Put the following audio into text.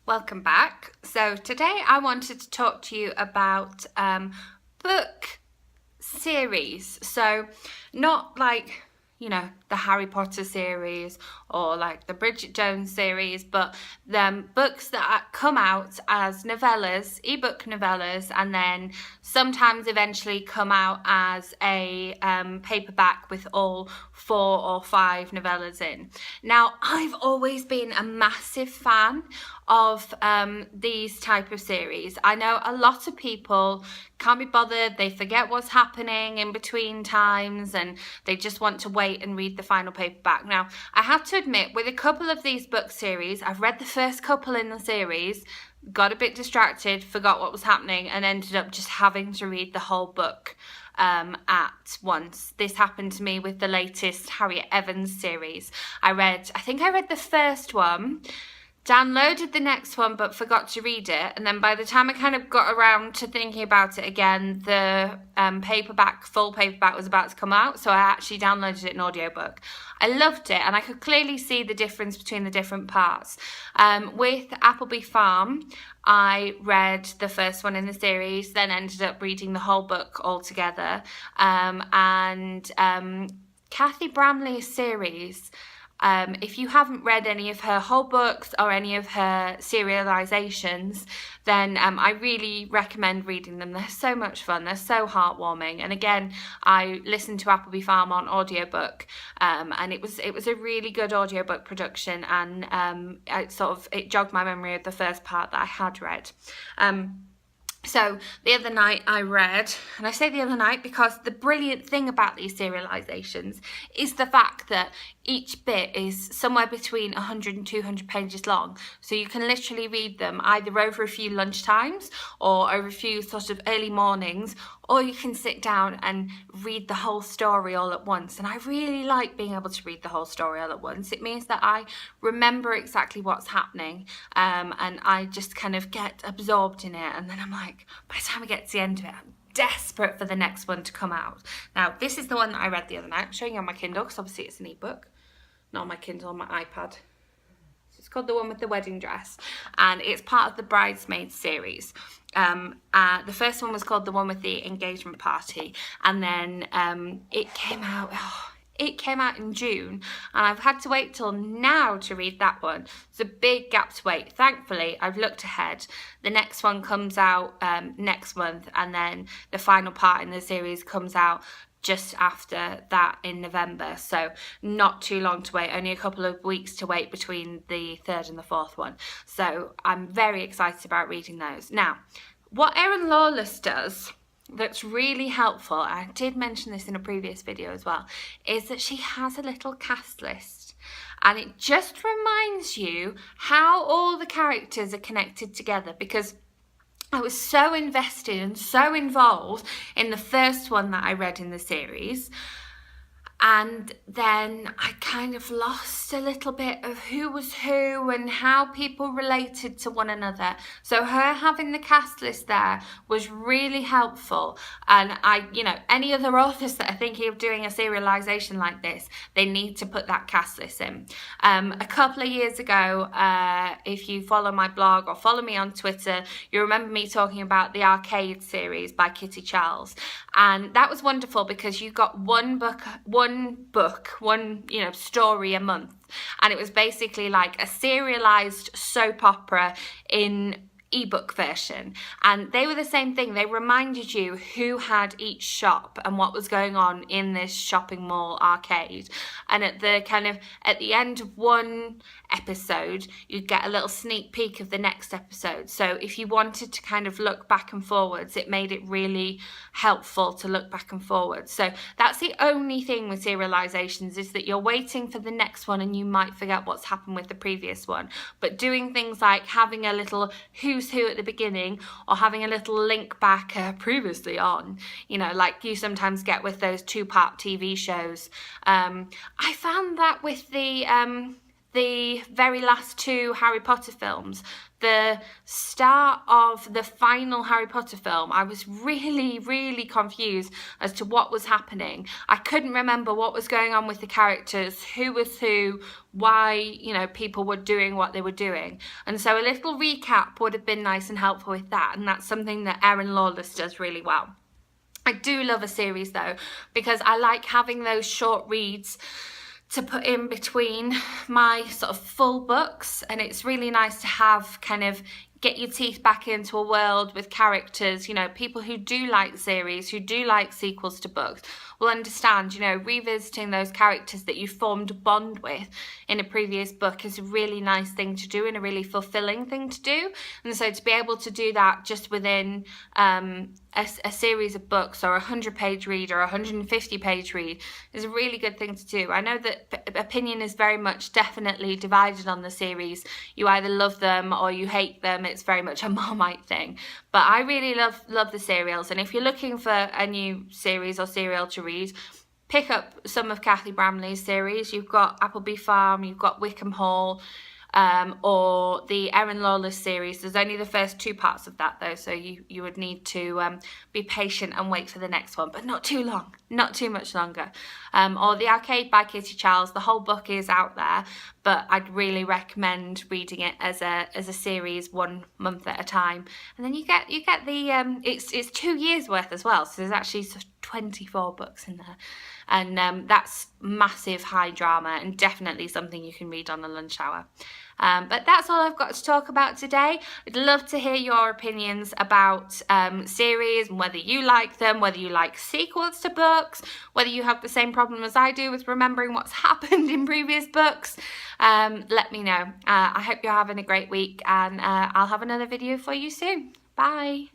Welcome back. So today I wanted to talk to you about book series. So not like, the Harry Potter series or like the Bridget Jones series, but the books that come out as novellas, ebook novellas, and then sometimes eventually come out as a paperback with all 4 or 5 novellas in. Now, I've always been a massive fan of these type of series. I know a lot of people can't be bothered, they forget what's happening in between times and they just want to wait and read the final paperback. Now, I have to admit, with a couple of these book series, I've read the first couple in the series, got a bit distracted, forgot what was happening, and ended up just having to read the whole book at once. This happened to me with the latest Harriet Evans series. I think I read the first one, downloaded the next one but forgot to read it, and then by the time I kind of got around to thinking about it again, the full paperback was about to come out, so I actually downloaded it in audiobook. I loved it, and I could clearly see the difference between the different parts. With Appleby Farm, I read the first one in the series, then ended up reading the whole book altogether, and Kathy Bramley's series, if you haven't read any of her whole books or any of her serializations, then I really recommend reading them. They're so much fun. They're so heartwarming. And again, I listened to Appleby Farm on audiobook, and it was a really good audiobook production, and it jogged my memory of the first part that I had read. So the other night I read, and I say the other night because the brilliant thing about these serializations is the fact that each bit is somewhere between 100 and 200 pages long. So you can literally read them either over a few lunchtimes or over a few sort of early mornings, or you can sit down and read the whole story all at once. And I really like being able to read the whole story all at once. It means that I remember exactly what's happening, and I just kind of get absorbed in it. And then I'm like, by the time I get to the end of it, I'm desperate for the next one to come out. Now, this is the one that I read the other night. I'm showing you on my Kindle because obviously it's an ebook. Not on my Kindle, on my iPad. So it's called The One with the Wedding Dress, and it's part of the Bridesmaids series. The first one was called The One with the Engagement Party, and then it came out in June, and I've had to wait till now to read that one. It's a big gap to wait. Thankfully, I've looked ahead. The next one comes out next month, and then the final part in the series comes out just after that in November, so not too long to wait, only a couple of weeks to wait between the third and the fourth one. So I'm very excited about reading those. Now, what Erin Lawless does that's really helpful, I did mention this in a previous video as well, is that she has a little cast list, and it just reminds you how all the characters are connected together, because I was so invested and so involved in the first one that I read in the series, and then I kind of lost a little bit of who was who and how people related to one another. So her having the cast list there was really helpful. And any other authors that are thinking of doing a serialization like this, they need to put that cast list in. A couple of years ago, if you follow my blog or follow me on Twitter, you remember me talking about the Arcade series by Kitty Charles. And that was wonderful because you got one story a month, and it was basically like a serialized soap opera in ebook version, and they were the same thing. They reminded you who had each shop and what was going on in this shopping mall arcade, and at the end of one episode you'd get a little sneak peek of the next episode. So if you wanted to kind of look back and forwards, it made it really helpful to look back and forwards. So that's the only thing with serializations, is that you're waiting for the next one and you might forget what's happened with the previous one. But doing things like having a little who's who at the beginning, or having a little link back previously on, like you sometimes get with those 2-part TV shows. I found that with the the very last 2 Harry Potter films, the start of the final Harry Potter film, I was really confused as to what was happening. I couldn't remember what was going on with the characters, who was who, why, you know, people were doing what they were doing. And so a little recap would have been nice and helpful with that, and that's something that Erin Lawless does really well. I do love a series though, because I like having those short reads to put in between my sort of full books, and it's really nice to have kind of get your teeth back into a world with characters. You know, people who do like series, who do like sequels to books, will understand, you know, revisiting those characters that you formed a bond with in a previous book is a really nice thing to do and a really fulfilling thing to do. And so to be able to do that just within a series of books, or a 100-page read or a 150-page read, is a really good thing to do. I know that opinion is very much definitely divided on the series. You either love them or you hate them. It's very much a Marmite thing. But I really love the serials, and if you're looking for a new series or serial to read, pick up some of Kathy Bramley's series. You've got Appleby Farm, you've got Wickham Hall, or the Erin Lawless series. There's only the first 2 parts of that though, so you would need to be patient and wait for the next one, but not too long, not too much longer. Or The Arcade by Kitty Charles. The whole book is out there, but I'd really recommend reading it as a series, 1 month at a time, and then you get the it's 2 years worth as well, so there's actually 24 books in there, and that's massive high drama and definitely something you can read on the lunch hour. But that's all I've got to talk about today. I'd love to hear your opinions about series, and whether you like them, whether you like sequels to books, whether you have the same problem as I do with remembering what's happened in previous books. Let me know. I hope you're having a great week, and I'll have another video for you soon. Bye.